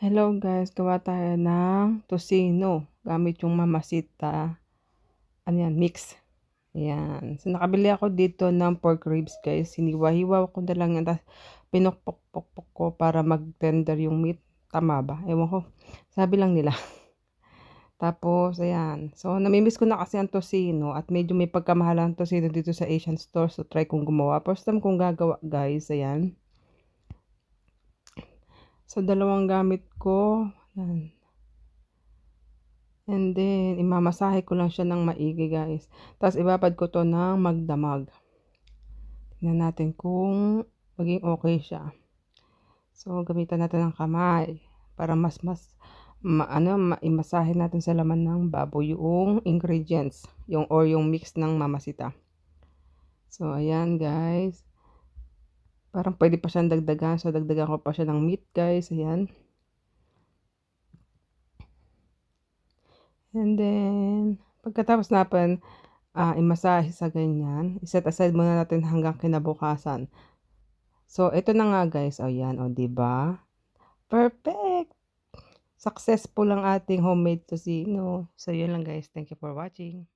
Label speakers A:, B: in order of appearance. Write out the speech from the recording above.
A: Hello guys, gawa tayo ng tocino gamit yung Mamacita, ano yan, mix. Ayan. So, nakabili ako dito ng pork ribs guys. Hiniwa-hiwa ko na lang yan. Tapos, pinukpok-pok ko para mag-tender yung meat. Tama ba? Ewan ko. Sabi lang nila. Tapos, ayan. So, namimiss ko na kasi ang tocino. At medyo may pagkamahal ang tocino dito sa Asian store. So, try kong gumawa. First time kong gagawa guys. Ayan. So, dalawang gamit ko. Ayan. And then, imamasahe ko lang siya ng maigi guys. Tapos, ibabad ko to ng magdamag. Tingnan natin kung maging okay siya. So, gamitan natin ng kamay. Para mas maimasahe natin sa laman ng baboy yung ingredients. Or yung mix ng Mamacita. So, ayan guys. Parang pwede pa siyang dagdagan. So, dagdagan ko pa siya ng meat guys. Ayan. And then, pagkatapos natin imasahe sa ganyan, iset aside muna natin hanggang kinabukasan. So, ito na nga guys. O yan, o diba? Perfect! Successful ang ating homemade tocino. So, yun lang guys. Thank you for watching.